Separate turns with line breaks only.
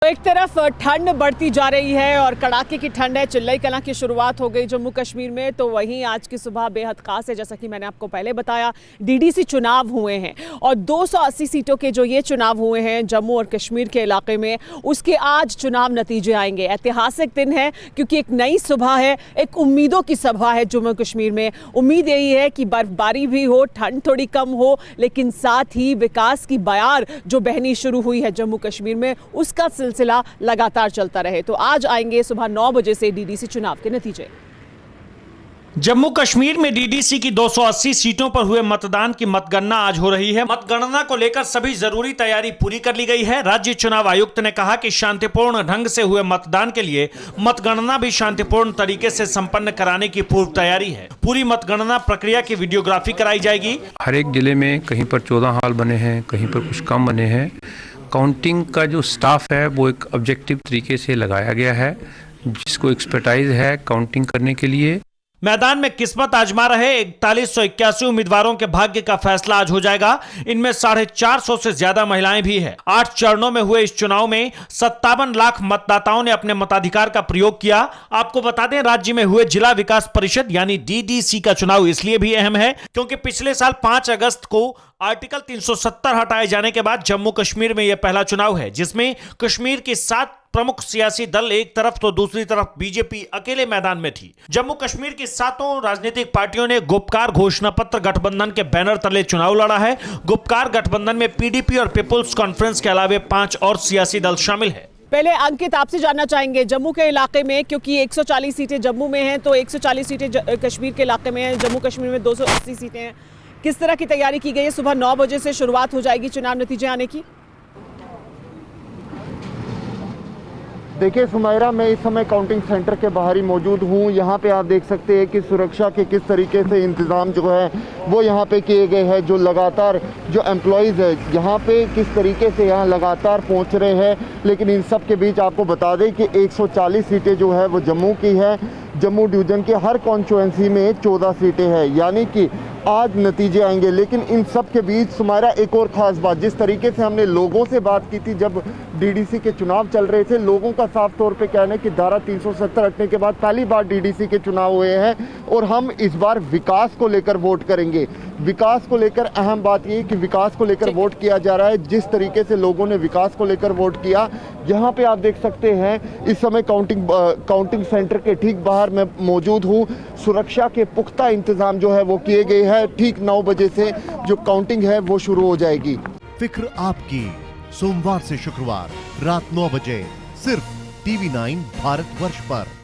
एक तरफ ठंड बढ़ती जा रही है और कड़ाके की ठंड है। चिल्लई कलां की शुरुआत हो गई जम्मू कश्मीर में, तो वहीं आज की सुबह बेहद खास है। जैसा कि मैंने आपको पहले बताया, डीडीसी चुनाव हुए हैं और 280 सीटों के जो ये चुनाव हुए हैं जम्मू और कश्मीर के इलाके में, उसके आज चुनाव नतीजे आएंगे। ऐतिहासिक दिन है क्योंकि एक नई सुबह है, एक उम्मीदों की सभा है जम्मू कश्मीर में। उम्मीद यही है कि बर्फबारी भी हो, ठंड थोड़ी कम हो, लेकिन साथ ही विकास की बयार जो बहनी शुरू हुई है जम्मू कश्मीर में, उसका सिलसिला लगातार चलता रहे। तो आज आएंगे सुबह 9 बजे से डीडीसी चुनाव के नतीजे।
जम्मू कश्मीर में डीडीसी की 280 सीटों पर हुए मतदान की मतगणना आज हो रही है। मतगणना को लेकर सभी जरूरी तैयारी पूरी कर ली गई है। राज्य चुनाव आयुक्त ने कहा कि शांतिपूर्ण ढंग से हुए मतदान के लिए मतगणना भी शांतिपूर्ण तरीके से संपन्न कराने की पूर्व तैयारी है। पूरी मतगणना प्रक्रिया की वीडियोग्राफी कराई जाएगी।
हर एक जिले में कहीं पर 14 हॉल बने हैं, कहीं पर कुछ कम बने हैं। काउंटिंग का जो स्टाफ है वो एक ऑब्जेक्टिव तरीके से लगाया गया है, जिसको एक्सपर्टाइज है काउंटिंग करने के लिए।
मैदान में किस्मत आजमा रहे 4181 उम्मीदवारों के भाग्य का फैसला आज हो जाएगा। इनमें 450 से ज्यादा महिलाएं भी हैं। 8 चरणों में हुए इस चुनाव में 57 लाख मतदाताओं ने अपने मताधिकार का प्रयोग किया। आपको बता दें, राज्य में हुए जिला विकास परिषद यानी डीडीसी का चुनाव इसलिए भी अहम है क्योंकि पिछले साल 5 अगस्त को आर्टिकल 370 हटाए जाने के बाद जम्मू कश्मीर में यह पहला चुनाव है जिसमें कश्मीर की 7 प्रमुख सियासी दल एक तरफ तो दूसरी तरफ बीजेपी अकेले मैदान में थी। जम्मू कश्मीर की 7 राजनीतिक पार्टियों ने गुपकार घोषणा पत्र गठबंधन के बैनर तले चुनाव लड़ा है। गुपकार गठबंधन में पीडीपी और पीपुल्स कॉन्फ्रेंस के अलावे 5 और सियासी दल शामिल है।
पहले अंकित, आपसे जानना चाहेंगे जम्मू के इलाके में, क्योंकि 140 सीटें जम्मू में हैं तो 140 सीटें कश्मीर के इलाके में हैं। जम्मू कश्मीर में 280 सीटें हैं। किस तरह की तैयारी की गई है? सुबह 9 बजे से शुरुआत हो जाएगी चुनाव नतीजे आने की।
देखिए सुमायरा, मैं इस समय काउंटिंग सेंटर के बाहर ही मौजूद हूँ। यहाँ पे आप देख सकते हैं कि सुरक्षा के किस तरीके से इंतज़ाम जो है वो यहाँ पे किए गए हैं। जो लगातार जो एम्प्लॉयज़ है यहाँ पे किस तरीके से यहाँ लगातार पहुँच रहे हैं। लेकिन इन सब के बीच आपको बता दें कि 140 सीटें जो है वो जम्मू की है। जम्मू डिवीज़न के हर कॉन्स्टिट्यूएंसी में 14 सीटें हैं, यानी कि आज नतीजे आएंगे। लेकिन इन सब के बीच सुमायरा, एक और ख़ास बात, जिस तरीके से हमने लोगों से बात की थी जब डीडीसी के चुनाव चल रहे थे, लोगों का साफ तौर पे कहना है कि धारा 370 हटने के बाद पहली बार डीडीसी के चुनाव हुए हैं और हम इस बार विकास को लेकर वोट करेंगे। विकास को लेकर अहम बात ये है कि विकास को लेकर वोट किया जा रहा है। जिस तरीके से लोगों ने विकास को लेकर वोट किया, यहाँ पे आप देख सकते हैं इस समय काउंटिंग सेंटर के ठीक बाहर मैं मौजूद हूँ। सुरक्षा के पुख्ता इंतजाम जो है वो किए गए हैं। ठीक 9 बजे से जो काउंटिंग है वो शुरू हो जाएगी।
फिक्र आपकी, सोमवार से शुक्रवार रात 9 बजे सिर्फ TV9 भारतवर्ष पर।